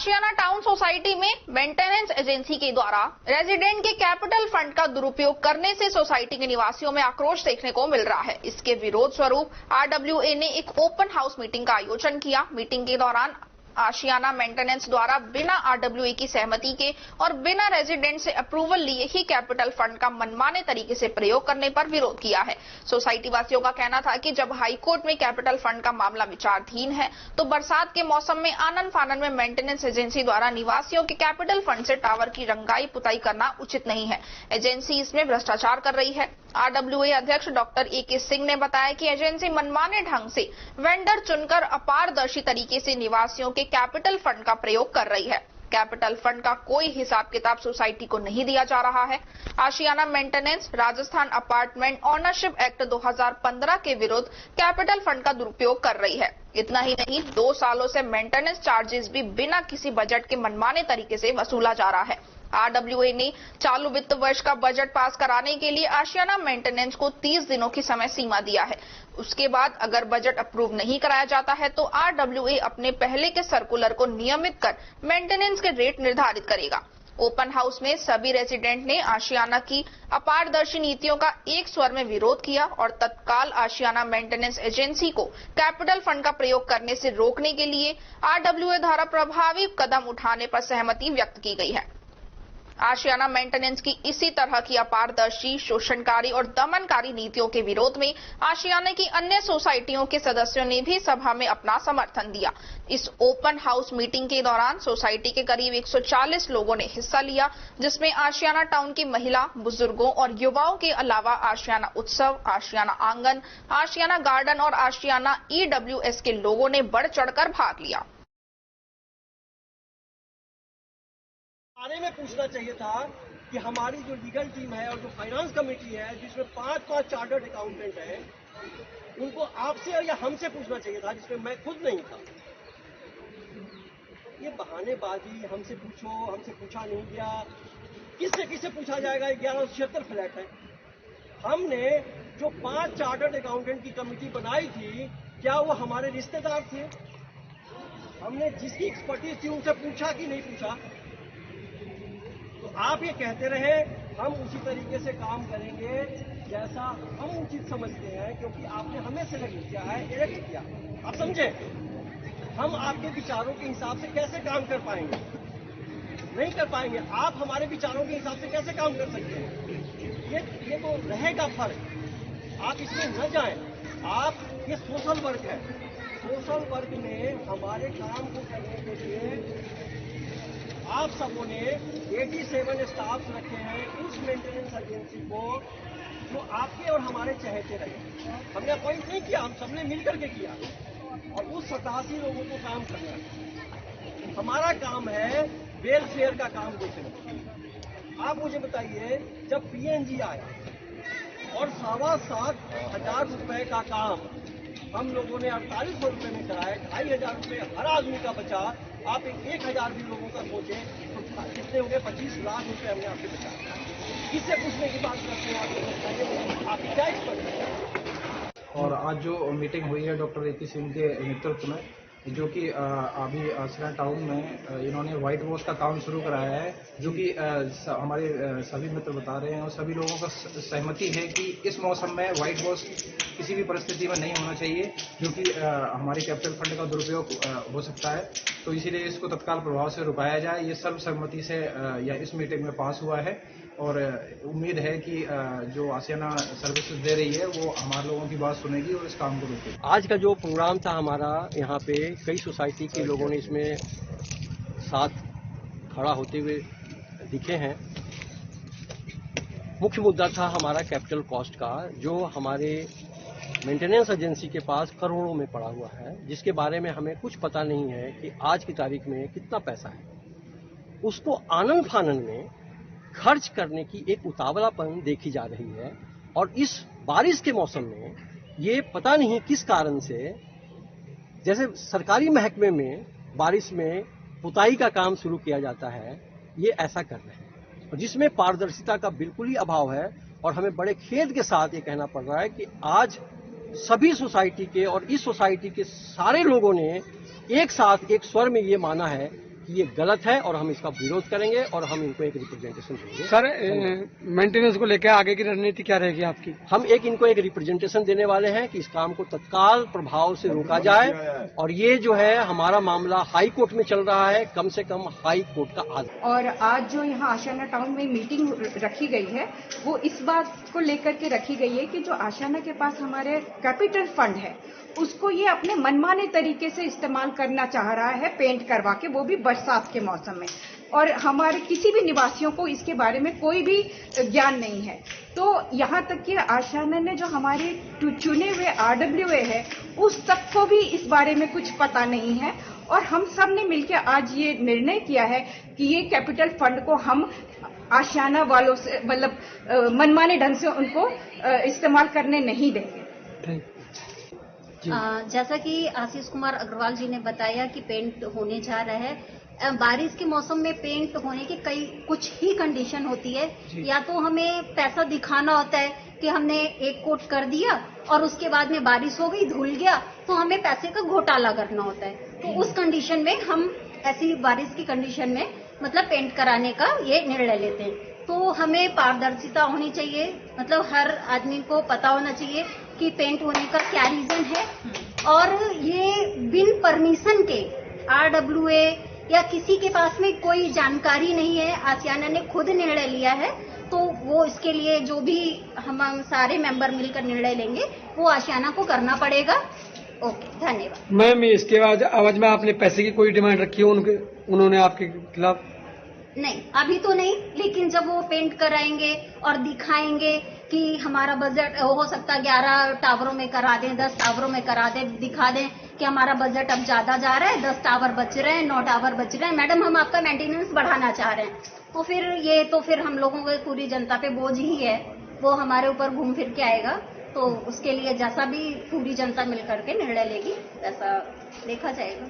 आशियाना town society में maintenance agency के द्वारा रेजिडेंट के कैपिटल फंड का दुरुपयोग करने से सोसाइटी के निवासियों में आक्रोश देखने को मिल रहा है। इसके विरोध स्वरूप आरडब्ल्यूए ने एक ओपन हाउस मीटिंग का आयोजन किया। मीटिंग के दौरान आशियाना मेंटेनेंस द्वारा बिना आरडब्ल्यूए की सहमति के और बिना रेजिडेंट से अप्रूवल लिए ही कैपिटल फंड का मनमाने तरीके से प्रयोग करने पर विरोध किया है। सोसाइटी वासियों का कहना था कि जब हाईकोर्ट में कैपिटल फंड का मामला विचाराधीन है तो बरसात के मौसम में आनन फानन में मेंटेनेंस एजेंसी द्वारा निवासियों के कैपिटल फंड से टावर की रंगाई पुताई करना उचित नहीं है। एजेंसी इसमें भ्रष्टाचार कर रही है। आरडब्ल्यूए अध्यक्ष डॉक्टर ए.के. सिंह ने बताया कि एजेंसी मनमाने ढंग से वेंडर चुनकर अपारदर्शी तरीके से निवासियों के कैपिटल फंड का प्रयोग कर रही है। कैपिटल फंड का कोई हिसाब किताब सोसाइटी को नहीं दिया जा रहा है। Ashiana maintenance Rajasthan apartment ownership act 2015 के विरुद्ध कैपिटल फंड का दुरुपयोग कर रही है। इतना ही नहीं, 2 सालों से मेंटेनेंस चार्जेस भी बिना किसी बजट के मनमाने तरीके से वसूला जा रहा है। आरडब्ल्यूए ने चालू वित्त वर्ष का बजट पास कराने के लिए आशियाना मेंटेनेंस को 30 दिनों की समय सीमा दिया है। उसके बाद अगर बजट अप्रूव नहीं कराया जाता है तो आरडब्ल्यूए अपने पहले के सर्कुलर को नियमित कर मेंटेनेंस के रेट निर्धारित करेगा। ओपन हाउस में सभी रेजिडेंट ने आशियाना की अपारदर्शी नीतियों का एक स्वर में विरोध किया और तत्काल आशियाना मेंटेनेंस एजेंसी को कैपिटल फंड का प्रयोग करने से रोकने के लिए आरडब्ल्यूए द्वारा प्रभावी कदम उठाने पर सहमति व्यक्त की गई है। आशियाना मेंटेनेंस की इसी तरह की अपारदर्शी, शोषणकारी और दमनकारी नीतियों के विरोध में आशियाना की अन्य सोसाइटियों के सदस्यों ने भी सभा में अपना समर्थन दिया। इस ओपन हाउस मीटिंग के दौरान सोसाइटी के करीब 140 लोगों ने हिस्सा लिया, जिसमें आशियाना टाउन की महिला, बुजुर्गों और युवाओं के अलावा आशियाना उत्सव, आशियाना आंगन, आशियाना गार्डन और आशियाना ईडब्ल्यूएस के लोगों ने बढ़ चढ़कर भाग लिया। बारे में पूछना चाहिए था कि हमारी जो लीगल टीम है और जो फाइनेंस कमेटी है, जिसमें 5 चार्टर्ड अकाउंटेंट हैं, उनको आपसे या हमसे पूछना चाहिए था, जिसमें मैं खुद नहीं था। ये बहानेबाजी, हमसे पूछा नहीं गया, किससे पूछा जाएगा। 1176 फ्लैट है। हमने जो 5 चार्टर्ड अकाउंटेंट की कमेटी बनाई थी, क्या वो हमारे रिश्तेदार थे? हमने जिसकी एक्सपर्टीज थी उनसे पूछा कि नहीं पूछा? तो आप ये कहते रहे, हम उसी तरीके से काम करेंगे जैसा हम उचित समझते हैं, क्योंकि आपने हमें सेलेक्ट किया है, इलेक्ट किया। आप समझे, हम आपके विचारों के हिसाब से कैसे काम कर पाएंगे? नहीं कर पाएंगे। आप हमारे विचारों के हिसाब से कैसे काम कर सकते हैं? ये तो रहेगा फर्क। आप इसमें न जाएं। ये सोशल वर्क है। सोशल वर्क में हमारे काम को करने के लिए आप सबों ने 87 स्टाफ रखे हैं उस मेंटेनेंस एजेंसी को, जो आपके और हमारे चहेते रहे। हमने अपॉइंट नहीं किया, हम सबने मिलकर के किया और उस 87 लोगों को काम करना है। हमारा काम है वेलफेयर का काम देखना। आप मुझे बताइए, जब पीएनजी आया और 7,500 रुपए का काम हम लोगों ने 4800 रुपए में कराया, 2500 रुपए हर आदमी का बचा। आप 1000 भी लोगों का सोचे तो कितने हो गए? 25 लाख रुपए हमने आपसे बचाया। किससे पूछने की बात करते हैं? आप क्या एक्सपर्ट हैं? और आज जो मीटिंग हुई है डॉक्टर ए.के. सिंह के नेतृत्व में, जो कि अभी आशियाना टाउन में इन्होंने व्हाइट वॉश का काम शुरू कराया है, जो कि हमारे सभी मित्र बता रहे हैं और सभी लोगों का सहमति है कि इस मौसम में व्हाइट वॉश किसी भी परिस्थिति में नहीं होना चाहिए, जो कि हमारे कैपिटल फंड का दुरुपयोग हो सकता है। तो इसीलिए इसको तत्काल प्रभाव से रुकाया जाए। ये सर्वसम्मति से या इस मीटिंग में पास हुआ है और उम्मीद है कि जो आशियाना सर्विसेज दे रही है वो हमारे लोगों की बात सुनेगी और इस काम को रोकेगी। आज का जो प्रोग्राम था हमारा, यहाँ पे कई सोसाइटी के लोगों ने इसमें साथ खड़ा होते हुए दिखे हैं। मुख्य मुद्दा था हमारा कैपिटल कॉस्ट का, जो हमारे मेंटेनेंस एजेंसी के पास करोड़ों में पड़ा हुआ है, जिसके बारे में हमें कुछ पता नहीं है कि आज की तारीख में कितना पैसा है। उसको आनन फानन में खर्च करने की एक उतावलापन देखी जा रही है और इस बारिश के मौसम में ये पता नहीं किस कारण से, जैसे सरकारी महकमे में बारिश में पुताई का काम शुरू किया जाता है, ये ऐसा कर रहे हैं और जिसमें पारदर्शिता का बिल्कुल ही अभाव है। और हमें बड़े खेद के साथ ये कहना पड़ रहा है कि आज सभी सोसाइटी के और इस सोसाइटी के सारे लोगों ने एक साथ एक स्वर में ये माना है कि ये गलत है और हम इसका विरोध करेंगे और हम इनको एक रिप्रेजेंटेशन देंगे। सर, मेंटेनेंस को लेकर आगे की रणनीति क्या रहेगी आपकी? हम इनको एक रिप्रेजेंटेशन देने वाले हैं कि इस काम को तत्काल प्रभाव से रोका जाए और ये जो है हमारा मामला हाई कोर्ट में चल रहा है, कम से कम हाई कोर्ट का आदेश। और आज जो यहाँ आशियाना टाउन में मीटिंग रखी गई है वो इस बात को लेकर के रखी गई है कि जो आशियाना के पास हमारे कैपिटल फंड है उसको ये अपने मनमाने तरीके से इस्तेमाल करना चाह रहा है, पेंट करवा के, वो भी बरसात के मौसम में। और हमारे किसी भी निवासियों को इसके बारे में कोई भी ज्ञान नहीं है। तो यहाँ तक कि आशियाना ने जो हमारे चुने हुए RWA है उस तक को भी इस बारे में कुछ पता नहीं है। और हम सब ने मिलकर आज ये निर्णय किया है कि ये कैपिटल फंड को हम आशियाना वालों से मतलब मनमाने ढंग से उनको इस्तेमाल करने नहीं देंगे। जैसा कि आशीष कुमार अग्रवाल जी ने बताया कि पेंट होने जा रहा है। बारिश के मौसम में पेंट होने की कुछ ही कंडीशन होती है। या तो हमें पैसा दिखाना होता है कि हमने एक कोट कर दिया और उसके बाद में बारिश हो गई, धुल गया, तो हमें पैसे का घोटाला करना होता है। तो उस कंडीशन में हम ऐसी बारिश की कंडीशन में मतलब पेंट कराने का ये निर्णय लेते हैं। तो हमें पारदर्शिता होनी चाहिए, मतलब हर आदमी को पता होना चाहिए कि पेंट होने का क्या रीजन है। और ये बिन परमिशन के RWA या किसी के पास में कोई जानकारी नहीं है, आशियाना ने खुद निर्णय लिया है। तो वो इसके लिए जो भी हम सारे मेंबर मिलकर निर्णय लेंगे वो आशियाना को करना पड़ेगा। ओके, धन्यवाद। मैम, इसके बाद आवाज में आपने पैसे की कोई डिमांड रखी है उन्होंने आपके खिलाफ? नहीं, अभी तो नहीं, लेकिन जब वो पेंट कराएंगे और दिखाएंगे कि हमारा बजट हो सकता है 11 टावरों में करा दें, 10 टावरों में करा दें, दिखा दें कि हमारा बजट अब ज्यादा जा रहा है, 10 टावर बच रहे हैं, 9 टावर बच रहे हैं, मैडम हम आपका मेंटेनेंस बढ़ाना चाह रहे हैं, तो फिर हम लोगों को पूरी जनता पे बोझ ही है, वो हमारे ऊपर घूम फिर के आएगा। तो उसके लिए जैसा भी पूरी जनता मिलकर के निर्णय लेगी वैसा देखा जाएगा।